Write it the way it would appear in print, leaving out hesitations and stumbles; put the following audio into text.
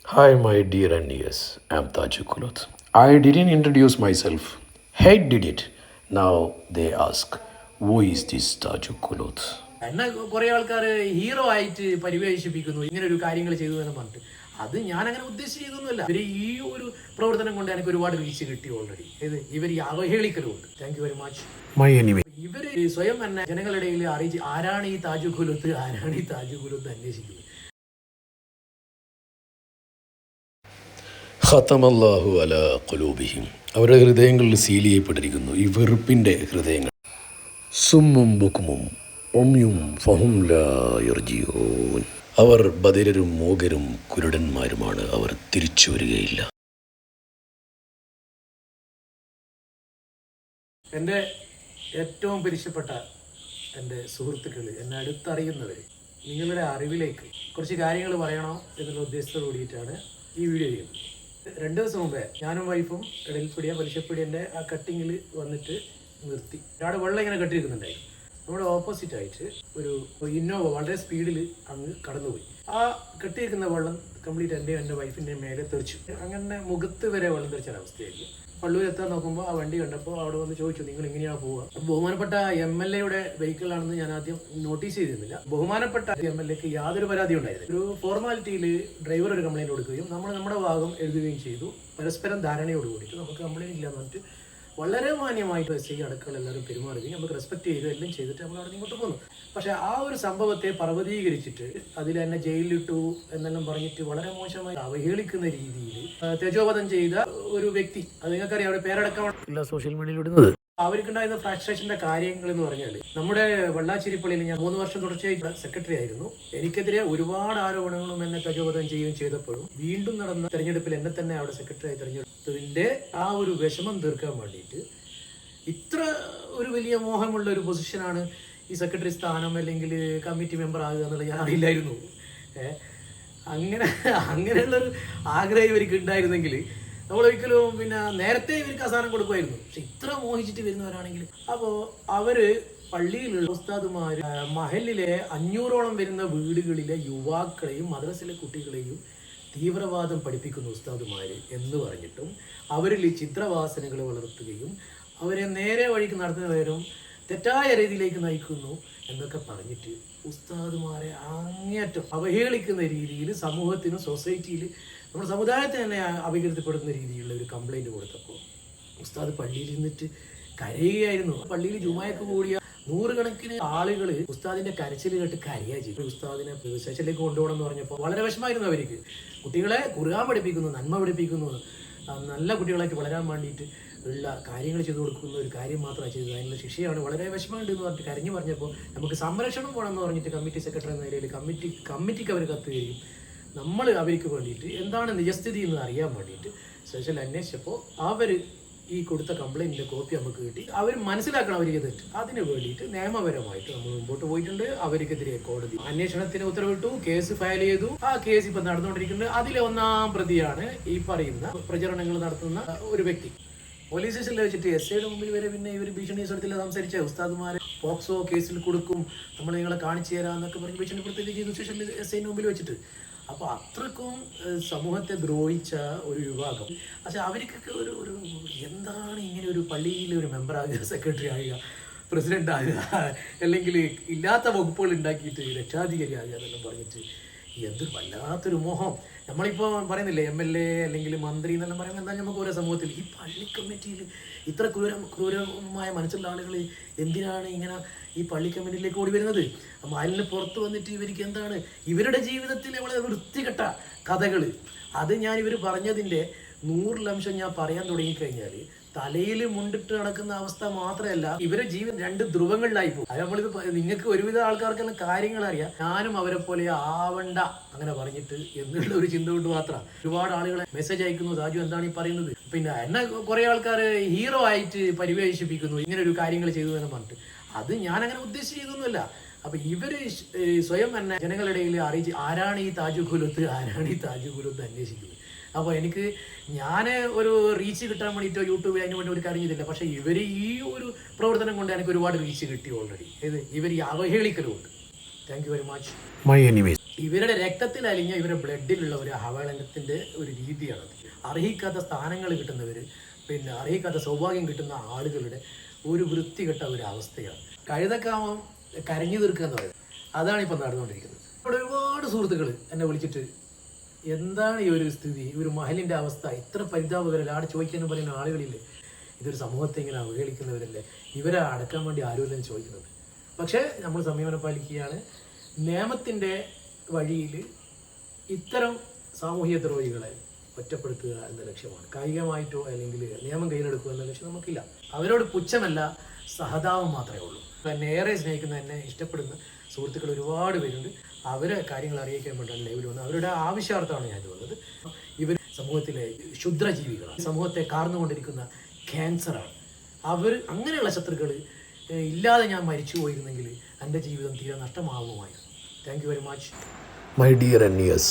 Hi, my dear and yes, I'm Taju Kulot. I didn't introduce myself. Hate did it. Now they ask, who is this Taju Kulot? എന്നാൽ കുറേ ആൾക്കാർ hero ആയിട്ട് പരിവേഷിപ്പിക്കുന്നു ഇങ്ങനെ ഒരു കാര്യങ്ങൾ ചെയ്തു എന്ന് പറഞ്ഞിട്ട് അത് ഞാൻ അങ്ങനെ ഉദ്ദേശിച്ച് ചെയ്തൊന്നുമല്ല. ഇവർ ഈ ഒരു പ്രവർത്തനം കൊണ്ട് എനിക്ക് ഒരുപാട് റീച്ച് കിട്ടി ഓൾറെഡി. ഇവർ ഈ അവഹേളിക്കലുമുണ്ട്. Thank you very much. My enemy. ഇവർ സ്വയം തന്നെ ജനങ്ങളുടെ ഇടയിൽ അറിയിച്ച് ആരാണ് ഈ താജു കുലത്ത് അന്വേഷിക്കുന്നത്. ഖത്തമല്ലാഹു അല ഖുലൂബിഹിം. അവരുടെ ഹൃദയങ്ങളിൽ സീൽ ചെയ്യപ്പെട്ടിരിക്കുന്നു ഈ വെറുപ്പിൻ്റെ ഹൃദയങ്ങൾ. സുമ്മും ബുക്കുമും ഒമ്യും ഫഹും ലാ യർജിഊൻ. അവർ ബധിരരും മൂകരും കുരുടന്മാരുമാണ്. അവർ തിരിച്ചു വരികയില്ല. എൻ്റെ ഏറ്റവും പരിശപ്പെട്ട എൻ്റെ സുഹൃത്തുക്കൾ, എന്നെ അടുത്തറിയുന്നവർ, നിങ്ങളുടെ അറിവിലേക്ക് കുറച്ച് കാര്യങ്ങൾ പറയണം എന്നുള്ള ഉദ്ദേശത്തോട് കൂടിയിട്ടാണ് ഈ വീഡിയോ ചെയ്യുന്നത്. 2 ദിവസം മുമ്പേ ഞാനും വൈഫും പലിശപ്പീടിയൻ്റെ ആ കട്ടിങ്ങിൽ വന്നിട്ട് നിർത്തി. ഒരാൾ വെള്ളം ഇങ്ങനെ കെട്ടിയിരിക്കുന്നുണ്ടായി. നമ്മുടെ ഓപ്പോസിറ്റ് ആയിട്ട് ഒരു ഇന്നോവ വളരെ സ്പീഡിൽ അങ്ങ് കടന്നുപോയി. ആ കെട്ടിയിരിക്കുന്ന വെള്ളം കംപ്ലീറ്റ് എൻ്റെ വൈഫിൻ്റെ മേലെ തെറിച്ചു. അങ്ങനെ മുഖത്ത് വരെ വെള്ളം തെറിച്ചൊരവസ്ഥയായിരിക്കും. പള്ളൂർ എത്താൻ നോക്കുമ്പോൾ ആ വണ്ടി കണ്ടപ്പോൾ അവിടെ വന്ന് ചോദിച്ചു, നിങ്ങൾ എങ്ങനെയാണ് പോവുക? ബഹുമാനപ്പെട്ട MLA വെഹിക്കിളാണെന്ന് ഞാൻ ആദ്യം നോട്ടീസ് ചെയ്തിരുന്നില്ല. ബഹുമാനപ്പെട്ട MLAക്ക് യാതൊരു പരാതി ഉണ്ടായിരുന്നില്ല. ഒരു ഫോർമാലിറ്റിയിൽ ഡ്രൈവർ ഒരു കംപ്ലൈൻറ്റ് കൊടുക്കുകയും നമ്മൾ നമ്മുടെ ഭാഗം എഴുതുകയും ചെയ്തു. പരസ്പരം ധാരണയോട് കൂടിയിട്ട് നമുക്ക് കംപ്ലൈൻറ്റ് ഇല്ല എന്ന് പറഞ്ഞിട്ട് വളരെ മാന്യമായിട്ട് SI അടക്കമുള്ള എല്ലാവരും പെരുമാറുകയും നമുക്ക് റെസ്പെക്ട് ചെയ്ത് എല്ലാം ചെയ്തിട്ട് നമ്മൾ അവിടെ ഇങ്ങോട്ട് പോന്നു. പക്ഷേ ആ ഒരു സംഭവത്തെ പർവ്വതീകരിച്ചിട്ട് അതിൽ എന്നെ ജയിലിലിട്ടു എന്നെല്ലാം പറഞ്ഞിട്ട് വളരെ മോശമായി അവഹേളിക്കുന്ന രീതിയിൽ തേജോവധം ചെയ്ത ഒരു വ്യക്തി, അത് നിങ്ങൾക്കറിയാം, അവിടെ പേരടക്കമാണ് സോഷ്യൽ മീഡിയയിൽ ഇടുന്നത്. അവർക്കുണ്ടായിരുന്ന ഫ്രസ്ട്രേഷന്റെ കാര്യങ്ങൾ എന്ന് പറഞ്ഞാൽ, നമ്മുടെ വെള്ളാച്ചിരിപ്പള്ളിയിൽ ഞാൻ 3 വർഷം തുടർച്ചയായി സെക്രട്ടറി ആയിരുന്നു. എനിക്കെതിരെ ഒരുപാട് ആരോപണങ്ങളും എന്നെ തേജോവധം ചെയ്യുകയും ചെയ്തപ്പോഴും വീണ്ടും നടന്ന തെരഞ്ഞെടുപ്പിൽ എന്നെ തന്നെ അവിടെ സെക്രട്ടറി ആയി തെരഞ്ഞെടുത്തതിന്റെ ആ ഒരു വിഷമം തീർക്കാൻ വേണ്ടിയിട്ട് ഇത്ര ഒരു വലിയ മോഹമുള്ള ഒരു പൊസിഷനാണ് ഈ സെക്രട്ടറി സ്ഥാനം അല്ലെങ്കിൽ കമ്മിറ്റി മെമ്പർ ആകുക എന്നുള്ളത് ഞാൻ അറിയില്ലായിരുന്നു. അങ്ങനെയുള്ളൊരു ആഗ്രഹം ഇവർക്ക് ഉണ്ടായിരുന്നെങ്കിൽ നമ്മളൊരിക്കലും നേരത്തെ ഇവർക്ക് അവസാനം കൊടുക്കുമായിരുന്നു. പക്ഷെ ഇത്ര മോഹിച്ചിട്ട് വരുന്നവരാണെങ്കിൽ, അപ്പോൾ അവര് പള്ളിയിലുള്ള ഉസ്താദുമാർ മഹലിലെ 500ഓളം വരുന്ന വീടുകളിലെ യുവാക്കളെയും മദ്രസയിലെ കുട്ടികളെയും തീവ്രവാദം പഠിപ്പിക്കുന്ന ഉസ്താദുമാര് എന്ന് പറഞ്ഞിട്ടും അവരിൽ ഈ ചിത്രവാസനകൾ വളർത്തുകയും അവരെ നേരെ വഴിക്ക് നടത്തുന്നവരും തെറ്റായ രീതിയിലേക്ക് നയിക്കുന്നു എന്നൊക്കെ പറഞ്ഞിട്ട് ഉസ്താദുമാരെ അങ്ങേയറ്റം അവഹേളിക്കുന്ന രീതിയിൽ സമൂഹത്തിനും സൊസൈറ്റിയിൽ നമ്മുടെ സമുദായത്തിന് തന്നെ അപകീർത്തിപ്പെടുന്ന രീതിയിലുള്ള ഒരു കംപ്ലൈൻറ്റ് കൊടുത്തപ്പോൾ ഉസ്താദ് പള്ളിയിൽ ഇരുന്നിട്ട് കരയുകയായിരുന്നു. പള്ളിയിൽ ജുമായൊക്കെ കൂടിയ 100 കണക്കിന് ആളുകൾ ഉസ്താദിന്റെ കരച്ചിൽ കേട്ട് കരയുക ചെയ്തു. ഉസ്താദിനെ സ്റ്റേഷനിലേക്ക് കൊണ്ടുപോകണം എന്ന് പറഞ്ഞപ്പോൾ വളരെ വിഷമായിരുന്നു അവർക്ക്. കുട്ടികളെ ഖുർആൻ പഠിപ്പിക്കുന്നു, നന്മ പഠിപ്പിക്കുന്നു, നല്ല കുട്ടികളായിട്ട് വളരാൻ വേണ്ടിയിട്ട് ഉള്ള കാര്യങ്ങൾ ചെയ്തു കൊടുക്കുന്ന ഒരു കാര്യം മാത്രമാണ് ചെയ്തത്. അതിനുള്ള ശിക്ഷയാണ്. വളരെ വിഷമമുണ്ട് എന്ന് പറഞ്ഞിട്ട് കരഞ്ഞു പറഞ്ഞപ്പോൾ നമുക്ക് സംരക്ഷണം വേണമെന്ന് പറഞ്ഞിട്ട് കമ്മിറ്റി സെക്രട്ടറി എന്ന നിലയിൽ കമ്മിറ്റിക്ക് അവർ കത്തുകയും നമ്മൾ അവർക്ക് വേണ്ടിയിട്ട് എന്താണ് നിജസ്ഥിതി എന്ന് അറിയാൻ വേണ്ടിയിട്ട് സ്റ്റേഷനിൽ അന്വേഷിച്ചപ്പോൾ അവർ ഈ കൊടുത്ത കംപ്ലൈൻറ്റിൻ്റെ കോപ്പി നമുക്ക് കിട്ടി. അവർ മനസ്സിലാക്കണം അവർക്ക് തെറ്റ്. അതിന് വേണ്ടിയിട്ട് നിയമപരമായിട്ട് നമ്മൾ മുമ്പോട്ട് പോയിട്ടുണ്ട്. അവർക്കെതിരെ കോടതി അന്വേഷണത്തിന് ഉത്തരവിട്ടു, കേസ് ഫയൽ ചെയ്തു. ആ കേസ് ഇപ്പം നടന്നുകൊണ്ടിരിക്കുന്നത്. അതിലെ 1-ാം പ്രതിയാണ് ഈ പറയുന്ന പ്രചരണങ്ങൾ നടത്തുന്ന ഒരു വ്യക്തി. പോലീസ് സ്റ്റേഷനിൽ വെച്ചിട്ട് SIയുടെ മുമ്പിൽ വരെ ഇവർ ഭീഷണി സ്വരത്തിൽ സംസാരിച്ച ഉസ്താദുമാരെ പോക്സോ കേസിൽ കൊടുക്കും, നമ്മൾ നിങ്ങളെ കാണിച്ചു തരാമെന്നൊക്കെ പറഞ്ഞ് ഭീഷണിപ്പെടുത്തുകയും ചെയ്തു സ്റ്റേഷനിൽ SIയുടെ മുമ്പിൽ വെച്ചിട്ട്. അപ്പോൾ അത്രക്കും സമൂഹത്തെ ദ്രോഹിച്ച ഒരു വിഭാഗം. പക്ഷെ അവർക്കൊക്കെ ഒരു എന്താണ് ഇങ്ങനെ ഒരു പള്ളിയിൽ ഒരു മെമ്പറാകുക, സെക്രട്ടറി ആകുക, പ്രസിഡന്റ് ആകുക, അല്ലെങ്കിൽ ഇല്ലാത്ത വകുപ്പുകൾ ഉണ്ടാക്കിയിട്ട് രക്ഷാധികാരി ആകുക എന്നെല്ലാം പറഞ്ഞിട്ട് എന്തൊരു വല്ലാത്തൊരു മോഹം. നമ്മളിപ്പോൾ പറയുന്നില്ലേ MLA അല്ലെങ്കിൽ മന്ത്രി എന്നെല്ലാം പറയുമ്പോൾ എന്താ നമുക്ക് ഓരോ സമൂഹത്തിൽ ഈ പള്ളി കമ്മിറ്റിയിൽ ഇത്ര ക്രൂരമായ മനസ്സുള്ള ആളുകൾ എന്തിനാണ് ഇങ്ങനെ ഈ പള്ളി കമ്മിറ്റിയിലേക്ക് ഓടി വരുന്നത്? അതിന് പുറത്ത് വന്നിട്ട് ഇവർക്ക് എന്താണ് ഇവരുടെ ജീവിതത്തിൽ വളരെ വൃത്തികെട്ട കഥകൾ. അത് ഞാൻ ഇവർ പറഞ്ഞതിൻ്റെ 100% ഞാൻ പറയാൻ തുടങ്ങിക്കഴിഞ്ഞാൽ തലയിൽ മുണ്ടിട്ട് നടക്കുന്ന അവസ്ഥ മാത്രമല്ല, ഇവരെ ജീവൻ 2 ധ്രുവങ്ങളിലായി പോകും. അത് നമ്മളിത് നിങ്ങൾക്ക് ഒരുവിധ ആൾക്കാർക്കെല്ലാം കാര്യങ്ങൾ അറിയാം. ഞാനും അവരെ പോലെ ആവണ്ട അങ്ങനെ പറഞ്ഞിട്ട് എന്നുള്ള ഒരു ചിന്ത കൊണ്ട് മാത്രമാണ് ഒരുപാട് ആളുകളെ മെസ്സേജ് അയക്കുന്നു, രാജു എന്താണ് ഈ പറയുന്നത്? എന്നെ കുറെ ആൾക്കാർ ഹീറോ ആയിട്ട് പരിവേഷിപ്പിക്കുന്നു ഇങ്ങനെ ഒരു കാര്യങ്ങൾ ചെയ്തു എന്ന് പറഞ്ഞിട്ട്. അത് ഞാൻ അങ്ങനെ ഉദ്ദേശിച്ച് ചെയ്തൊന്നുമല്ല. അപ്പൊ ഇവര് സ്വയം തന്നെ ജനങ്ങളുടെ ഇടയിൽ അറിയിച്ച് ആരാണ് ഈ താജു കുലത്ത് അന്വേഷിക്കുന്നത്. അപ്പോൾ ഞാൻ ഒരു റീച്ച് കിട്ടാൻ വേണ്ടിയിട്ടോ യൂട്യൂബിൽ അതിന് വേണ്ടി ഒരു കാര്യം ചെയ്തില്ല. പക്ഷേ ഇവർ ഈ ഒരു പ്രവർത്തനം കൊണ്ട് എനിക്ക് ഒരുപാട് റീച്ച് കിട്ടി ഓൾറെഡി. ഇവർ ഈ അവഹേളിക്കലുമുണ്ട്. Thank you very much. My anyways. ഇവരുടെ രക്തത്തിൽ അലിഞ്ഞ ഇവരുടെ ബ്ലഡിലുള്ള ഒരു അവഹേളനത്തിൻ്റെ ഒരു രീതിയാണ്. അർഹിക്കാത്ത സ്ഥാനങ്ങൾ കിട്ടുന്നവർ, പിന്നെ അർഹിക്കാത്ത സൗഭാഗ്യം കിട്ടുന്ന ആളുകളുടെ ഒരു വൃത്തികെട്ട ഒരു അവസ്ഥയാണ്. കഴുതക്കാമം കരഞ്ഞു തീർക്കുക എന്ന് പറയുന്നത് അതാണ് ഇപ്പം നടന്നുകൊണ്ടിരിക്കുന്നത്. ഇവിടെ ഒരുപാട് സുഹൃത്തുക്കൾ എന്നെ വിളിച്ചിട്ട് എന്താണ് ഈ ഒരു സ്ഥിതി, ഒരു മഹലിൻ്റെ അവസ്ഥ ഇത്ര പരിതാപകരല്ല, ആടെ ചോദിക്കാനും പറയുന്ന ആളുകളില്ലേ, ഇതൊരു സമൂഹത്തെ ഇങ്ങനെ അവഹേളിക്കുന്നവരല്ലേ, ഇവരെ അടക്കാൻ വേണ്ടി ആരുമില്ലെന്ന് ചോദിക്കുന്നത്. പക്ഷേ നമ്മൾ സംയമനം പാലിക്കുകയാണ്. നിയമത്തിൻ്റെ വഴിയിൽ ഇത്തരം സാമൂഹിക ദ്രോഹികളെ ഒറ്റപ്പെടുത്തുക എന്ന ലക്ഷ്യമാണ്. കായികമായിട്ടോ അല്ലെങ്കിൽ നിയമം കയ്യിലെടുക്കുക എന്ന ലക്ഷ്യം നമുക്കില്ല. അവരോട് പുച്ഛമല്ല, സഹതാപം മാത്രമേ ഉള്ളൂ. എന്നെ ഏറെ സ്നേഹിക്കുന്ന, എന്നെ ഇഷ്ടപ്പെടുന്ന സുഹൃത്തുക്കൾ ഒരുപാട് പേരുണ്ട്. അവരെ കാര്യങ്ങൾ അറിയിക്കാൻ വേണ്ടിയാണ് ലൈവിൽ വന്നത്. അവരുടെ ആവശ്യാർത്ഥമാണ് ഞാൻ വന്നത്. ഇവർ സമൂഹത്തിലെ ക്ഷുദ്രജീവികളാണ്, സമൂഹത്തെ കാർന്നുകൊണ്ടിരിക്കുന്ന ക്യാൻസറാണ്. അവർ അങ്ങനെയുള്ള ശത്രുക്കൾ ഇല്ലാതെ ഞാൻ മരിച്ചു പോയിരുന്നെങ്കിൽ എൻ്റെ ജീവിതം തീരെ നഷ്ടമാവുമായിരുന്നു. Thank you very much. My dear NES,